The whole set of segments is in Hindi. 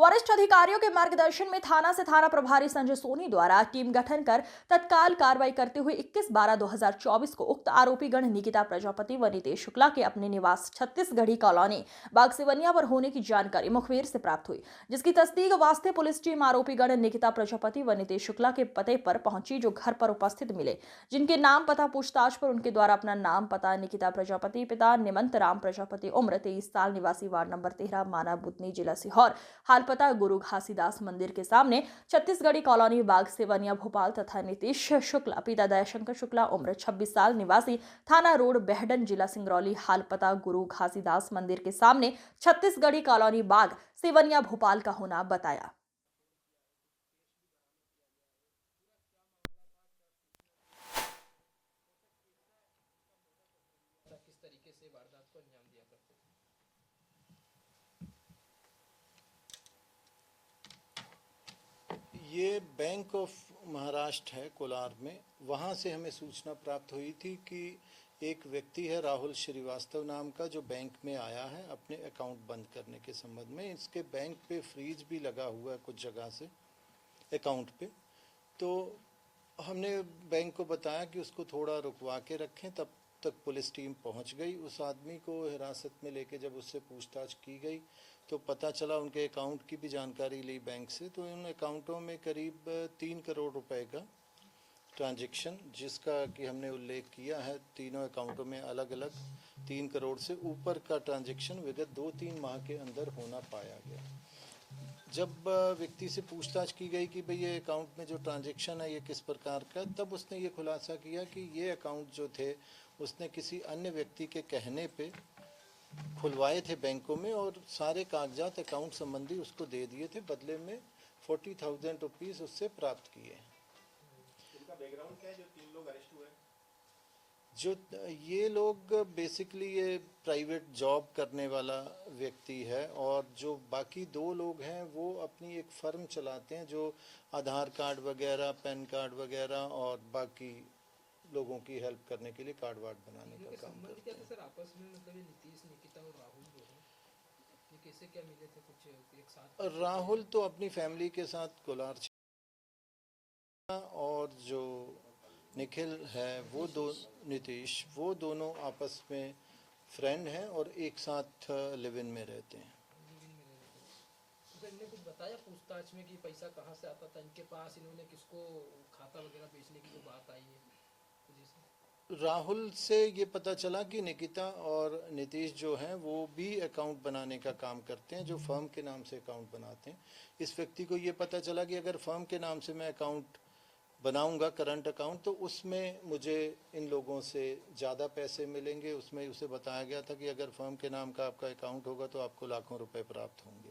वरिष्ठ अधिकारियों के मार्गदर्शन में थाना से थाना प्रभारी संजय सोनी द्वारा टीम गठन कर तत्काल कार्रवाई करते हुए 21/12/2024 को उक्त आरोपी गण निकिता प्रजापति व नितेश शुक्ला के अपने निवास छत्तीसगढ़ी कॉलोनी बाग सिवनिया पर होने की जानकारी मुखबिर से प्राप्त हुई, जिसकी तस्दीक वास्ते पुलिस टीम आरोपी गण निकिता प्रजापति व नितेश शुक्ला के पते पर पहुंची, जो घर पर उपस्थित मिले, जिनके नाम पता पूछताछ पर उनके द्वारा अपना नाम पता निकिता प्रजापति, पिता निमंत राम प्रजापति, उम्र 23 साल, निवासी वार्ड नंबर 13, माना बुतनी, जिला सीहोर, हाल पता गुरु घासीदास मंदिर के सामने छत्तीसगढ़ी कॉलोनी बाग सिवनिया भोपाल, तथा नीतीश शुक्ला पिता दयाशंकर शुक्ला, उम्र 26 साल, निवासी थाना रोड बेहडन, जिला सिंगरौली, हाल पता गुरु घासीदास मंदिर के सामने छत्तीसगढ़ी कॉलोनी बाग सिवनिया भोपाल का होना बताया। किस तरीके से वारदात को अंजाम दिया करते थे? ये बैंक ऑफ महाराष्ट्र है कोलार में। वहाँ से हमें सूचना प्राप्त हुई थी कि एक व्यक्ति है राहुल श्रीवास्तव नाम का, जो बैंक में आया है अपने अकाउंट बंद करने के संबंध में। इसके बैंक पे फ्रीज भी लगा हुआ है कुछ जगह से अकाउंट पे। तो हमने बैंक को बताया कि उसको थोड़ा रुकवा के रखें। तब तक पुलिस टीम पहुंच गई। उस आदमी को हिरासत में लेके जब उससे पूछताछ की गई तो पता चला, उनके अकाउंट की भी जानकारी ली बैंक से, तो उन अकाउंटों में करीब 3 करोड़ रुपए का ट्रांजैक्शन, जिसका कि हमने उल्लेख किया है, तीनों अकाउंटों में अलग अलग 3 करोड़ से ऊपर का ट्रांजैक्शन विगत 2-3 माह के अंदर होना पाया गया। जब व्यक्ति से पूछताछ की गई कि भाई ये अकाउंट में जो ट्रांजैक्शन है ये किस प्रकार का, तब उसने ये खुलासा किया कि ये अकाउंट जो थे उसने किसी अन्य व्यक्ति के कहने पे खुलवाए थे बैंकों में, और सारे कागजात अकाउंट संबंधी उसको दे दिए थे, बदले में 40,000 रुपीज़ उससे प्राप्त किए। इनका बैकग्राउंड क्या है जो 3 लोग अरेस्ट हुए? जो ये लोग बेसिकली ये प्राइवेट जॉब करने वाला व्यक्ति है, और जो बाकी 2 लोग हैं वो अपनी एक फर्म चलाते हैं जो आधार कार्ड वगैरह, पैन कार्ड वगैरह और बाकी लोगों की हेल्प करने के लिए कार्ड वार्ड बनाने का काम करते हैं। सर आपस में मतलब ये नीतीश, निकिता और राहुल जो है, ये कैसे क्या मिले थे कुछ एक साथ? राहुल तो अपनी फैमिली के साथ कोलार, और जो निखिल है वो नीतीश, वो दोनों आपस में फ्रेंड हैं और एक साथ लिव इन में रहते हैं। तो इन्होंने कुछ बताया पूछताछ में कि पैसा कहाँ से आता था इनके पास, इन्होंने किसको खाता वगैरह बेचने की जो बात आई है? राहुल से ये पता चला कि निकिता और नीतीश जो हैं वो भी अकाउंट बनाने का काम करते हैं, जो फर्म के नाम से अकाउंट बनाते हैं। इस व्यक्ति को ये पता चला कि अगर फर्म के नाम से मैं अकाउंट बनाऊंगा, करंट अकाउंट, तो उसमें मुझे इन लोगों से ज़्यादा पैसे मिलेंगे। उसमें उसे बताया गया था कि अगर फर्म के नाम का आपका अकाउंट होगा तो आपको लाखों रुपए प्राप्त होंगे।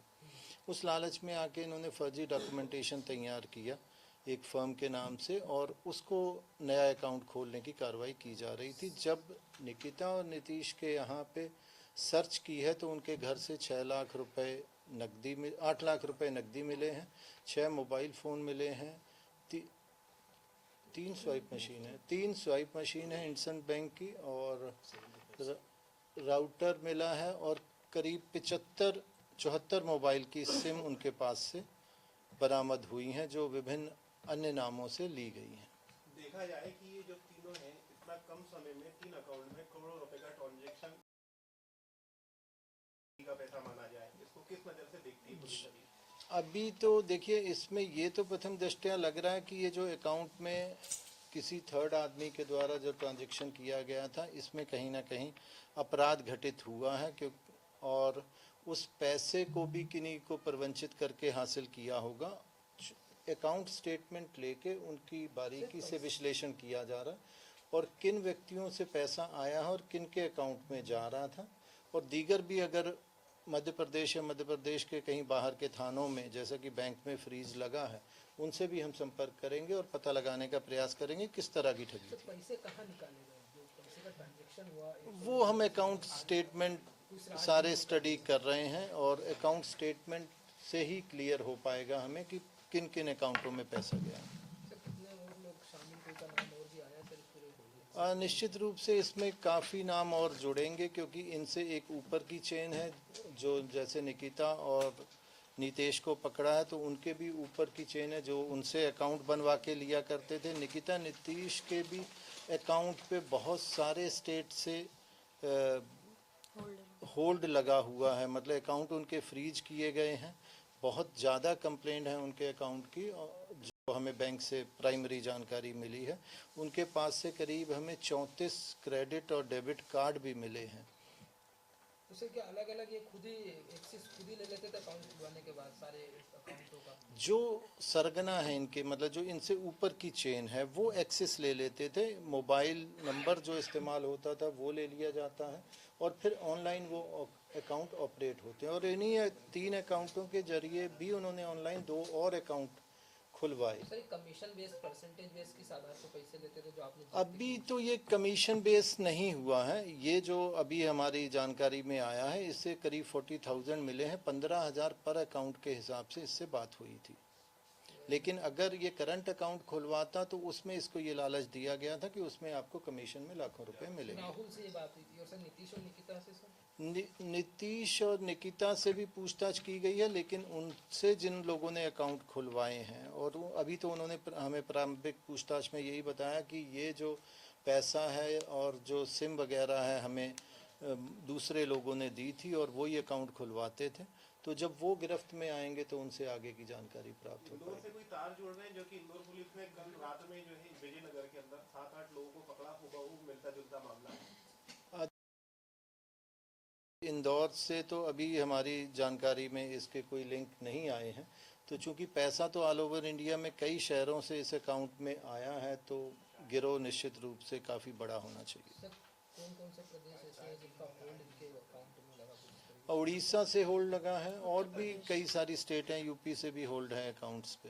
उस लालच में आके इन्होंने फर्जी डॉक्यूमेंटेशन तैयार किया एक फर्म के नाम से, और उसको नया अकाउंट खोलने की कार्रवाई की जा रही थी। जब निकिता और नीतीश के यहाँ पे सर्च की है तो उनके घर से 6 लाख रुपए नकदी में 8 लाख रुपए नकदी मिले हैं, 6 मोबाइल फ़ोन मिले हैं, 3 स्वाइप मशीन है इंडसइंड बैंक की, और राउटर मिला है, और करीब 74 मोबाइल की सिम उनके पास से बरामद हुई हैं, जो विभिन्न अन्य नामों से ली गई हैं। देखा जाए कि ये जो तीनों हैं, इतना कम समय में 3 अकाउंट में करोड़ों रुपए का ट्रांजैक्शन का पैसा माना जाए, इसको किस नजर से देखती है पुलिस? अभी तो देखिए, इसमें ये तो प्रथम दृष्टया लग रहा है कि ये जो अकाउंट में किसी थर्ड आदमी के द्वारा जो ट्रांजैक्शन किया गया था, इसमें कहीं ना कहीं अपराध घटित हुआ है, क्योंकि और उस पैसे को भी किन्हीं को प्रवंचित करके हासिल किया होगा। अकाउंट स्टेटमेंट लेके उनकी बारीकी से विश्लेषण किया जा रहा है, और किन व्यक्तियों से पैसा आया है और किन के अकाउंट में जा रहा था, और दीगर भी अगर मध्य प्रदेश या मध्य प्रदेश के कहीं बाहर के थानों में, जैसा कि बैंक में फ्रीज लगा है, उनसे भी हम संपर्क करेंगे और पता लगाने का प्रयास करेंगे किस तरह की ठगी थी। पैसे कहाँ निकाले गए, जो पैसे का ट्रांजैक्शन हुआ? वो हम अकाउंट स्टेटमेंट सारे स्टडी कर रहे हैं, और अकाउंट स्टेटमेंट से ही क्लियर हो पाएगा हमें कि किन किन अकाउंटों में पैसा गया। निश्चित रूप से इसमें काफ़ी नाम और जुड़ेंगे, क्योंकि इनसे एक ऊपर की चेन है जो जैसे निकिता और नीतेश को पकड़ा है, तो उनके भी ऊपर की चेन है जो उनसे अकाउंट बनवा के लिया करते थे। निकिता नीतीश के भी अकाउंट पे बहुत सारे स्टेट से होल्ड लगा हुआ है, मतलब अकाउंट उनके फ्रीज किए गए हैं। बहुत ज़्यादा कंप्लेंट है उनके अकाउंट की, और जो हमें बैंक से प्राइमरी जानकारी मिली है, उनके पास से करीब हमें 34 क्रेडिट और डेबिट कार्ड भी मिले हैं। उसे क्या अलग अलग ये खुद ही एक्सेस खुद ही ले लेते थे अकाउंट खुलवाने के बाद सारे अकाउंटों का? जो सरगना है इनके, मतलब जो इनसे ऊपर की चेन है, वो एक्सेस ले लेते थे। मोबाइल नंबर जो इस्तेमाल होता था वो ले लिया जाता है, और फिर ऑनलाइन वो अकाउंट ऑपरेट होते हैं। और इन्हीं 3 अकाउंटों के जरिए भी उन्होंने ऑनलाइन 2 और अकाउंट खुलवाए। Sir commission base percentage base किस आधार पर पैसे लेते थे जो आपने? अभी तो ये कमीशन बेस नहीं हुआ है, ये जो अभी हमारी जानकारी में आया है, इससे करीब 40,000 मिले हैं। 15,000 पर अकाउंट के हिसाब से इससे बात हुई थी। लेकिन अगर ये करंट अकाउंट खुलवाता तो उसमें इसको ये लालच दिया गया था कि उसमें आपको कमीशन में लाखों रुपए मिलेंगे। राहुल से ये बात हुई थी, और सर नीतीश और निकिता से? सर नीतीश और निकिता से भी पूछताछ की गई है, लेकिन उनसे जिन लोगों ने अकाउंट खुलवाए हैं, और अभी तो उन्होंने हमें प्रारंभिक पूछताछ में यही बताया कि ये जो पैसा है और जो सिम वगैरह है हमें दूसरे लोगों ने दी थी, और वही अकाउंट खुलवाते थे। तो जब वो गिरफ्त में आएंगे तो उनसे आगे की जानकारी प्राप्त हो इंदौर पाएगी। से कोई तार जोड़ रहे हैं, जो कि इंदौर पुलिस ने कल रात में जो है विजयनगर के अंदर 7-8 लोगों को पकड़ा होगा, वो मिलता जुलता मामला है। इंदौर से तो अभी हमारी जानकारी में इसके कोई लिंक नहीं आए हैं। तो चूंकि पैसा तो ऑल ओवर इंडिया में कई शहरों से इस अकाउंट में आया है, तो गिरोह निश्चित रूप से काफ़ी बड़ा होना चाहिए। सर कौन कौन से प्रदेश ऐसे हैं जिनका होल्ड इनके अकाउंट में लगा? उड़ीसा से होल्ड लगा है, और भी कई सारी स्टेट हैं, यूपी से भी होल्ड है अकाउंट्स पे।